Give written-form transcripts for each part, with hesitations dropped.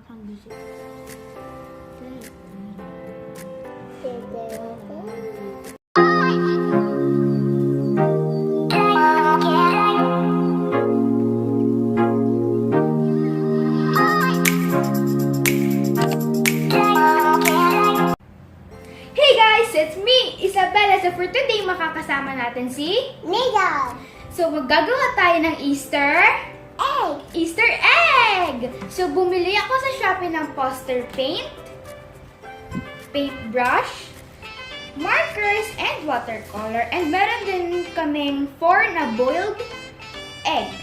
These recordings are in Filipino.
Ang busy. Hey guys, it's me, Isabella. So for today, makakasama natin si Mega! So maggagawa tayo ng Easter egg! So bumili ako sa Shopee ng poster paint, paintbrush, markers, and watercolor. And meron din kaming 4 na boiled egg.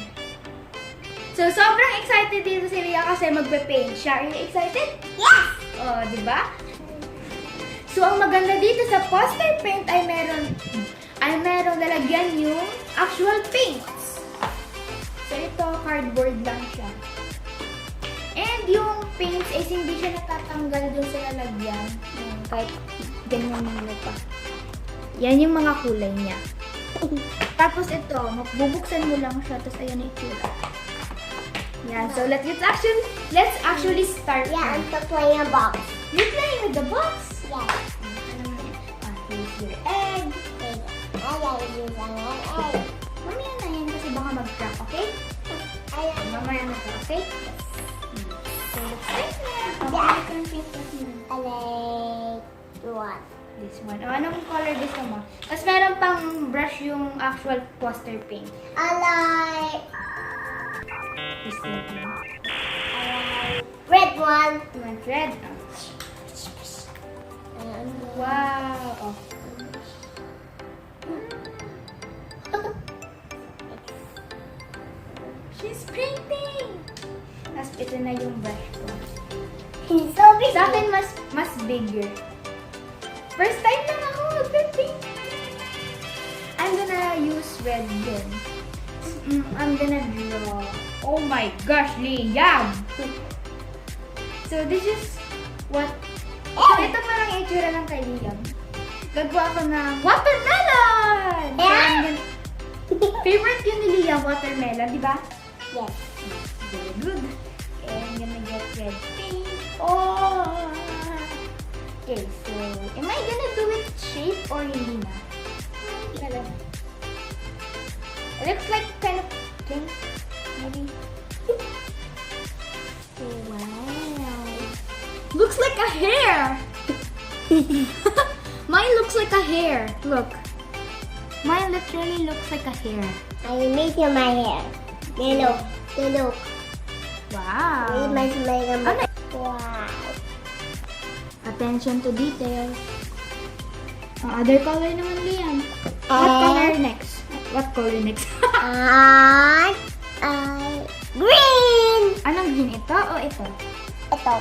So sobrang excited dito si Ria kasi magpe-paint siya. Are you excited? Yes! Oh, di ba? So ang maganda dito sa poster paint ay meron lalagyan yung actual paints. So ito, cardboard lang siya. And yung paints is hindi siya natatanggal dun sa lalagyan. Kahit ganyan yung lupa. Yan yung mga kulay niya. Tapos ito, bubuksan mo lang siya. Tapos ayan yung itsura. Yan. So let's actually start. Yeah, I'm playing a box. You're playing with the box? Yes. Here's your egg. I gotta use an egg. Mamaya na yan kasi baka mag-crack, okay? Mamaya na to, okay? So, let's start na. I like what? This one. O, anong color gusto mo? Tapos meron pang brush yung actual poster paint. I like This one. red one. You want red? Oh. And Wow! Oh. She's painting! Tapos ito na yung brush ko. he's so big. Sa akin, mas bigger. First time lang ako mag-paint. I'm gonna use red din. I'm gonna draw. Oh my gosh, Liam! So this is what... So ito parang itsura lang kay Liam. Gagawa ako ng watermelon! So, Yeah. favorite yun ni Liam, watermelon, di ba? Yes. Very good. And I'm gonna get red paint. Oh! Okay, so, am I gonna do it shape or hindi na? It looks like kind of pink, maybe. Oh, wow. Looks like a hair! Mine looks like a hair. Look. Mine literally looks like a hair. I make my hair. They look. Wow. Make Ano? Wow. Attention to detail. Ang other color naman, Liam. What color next? What color next? Green. Anong green? Ito o ito? Ito.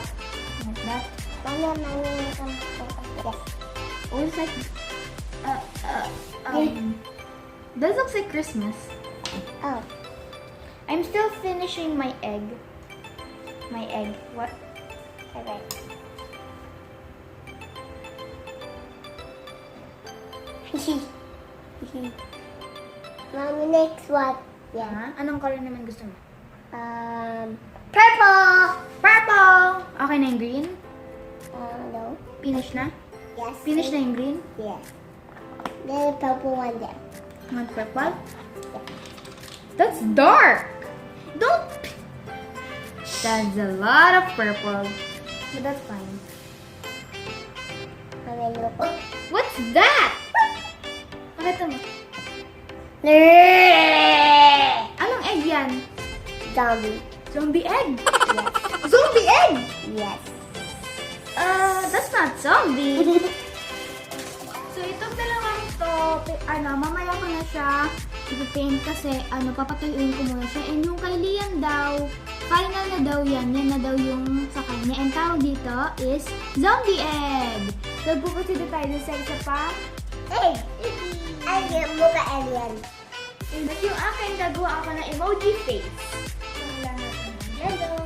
Like that? Yes. Oh, it's like... That looks like Christmas. Oh. I'm still finishing my egg. My egg. What? Okay. Mommy, next what? Yeah. Yeah. Anong color naman gusto mo? Purple. Purple! Okay na yung green? No. Finish na? Yes. Finish na yung green? Yes. Then purple one there. Want purple? That's dark! Don't... That's a lot of purple. But that's fine. Mommy, look. What's that? Pakita mo. Anong egg yan? Zombie. Zombie egg? Yes. Zombie egg? Yes. That's not zombie. So, itong dalawang to, mamaya ko na siya ipipaint kasi, papatuyuin ko muna siya. And yung kay Liam daw, final na daw yan. Yan na daw yung sa kanya. And tawag dito is zombie egg. So, pupunta tayo sa isa pa. Egg. Alien. Mukha alien. At yung akin, gagawa ako ng emoji face. So, wala natin ng yellow.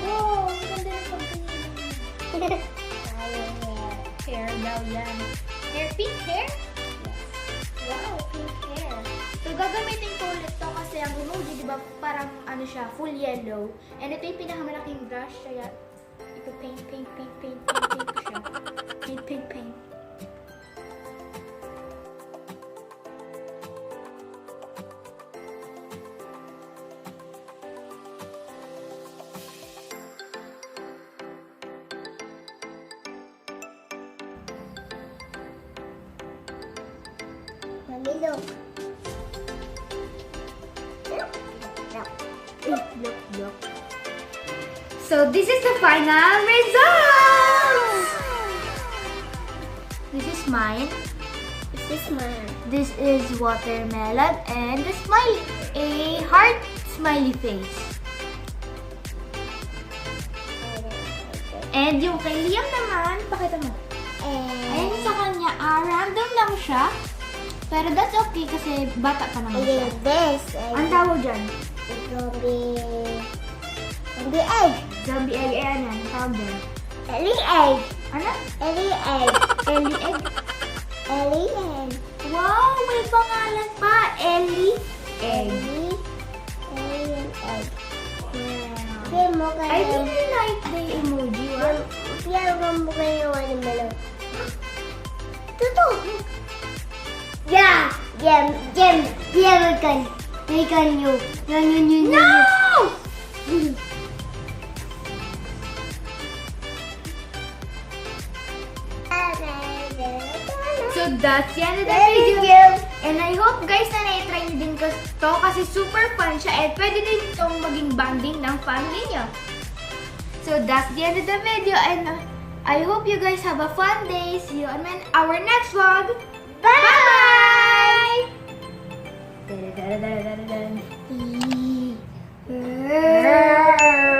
Oh, ang ganda ng pagkain. Hair daw yan. Hair, pink hair? Wow, pink hair. So, gagamitin ko ulit to kasi kasi ang emoji, di ba, parang ano siya, full yellow. And ito yung pinakamalaking brush, kaya ito paint ko siya. Paint. Mommy, look. Look. So this is the final result! This is mine. This is mine. This is watermelon and the smiley, a heart smiley face. And yung kay Liam naman, pakita mo. Ayan sa kanya, random lang siya. Pero that's okay kasi bata pa naman siya. This. Ang tawag dyan? Zombie egg. Zombie egg, ayan yan. Ang tawag dyan. Ellie egg. Ano? Ellie egg. Ellie egg? Ellie egg. Wow, may pangalan pa. Ellie egg. Ellie egg. Yeah. Kaya mo I kayo. really like the emoji. Wow. Kaya mo kayo watermelon. Totoo. Yeah. We can you. No! So that's the end of the video. And I hope guys na na-try nyo din to kasi super fun siya and pwede din itong maging bonding ng family nyo. So that's the end of the video and I hope you guys have a fun day. See you on our next vlog. Bye! Bye!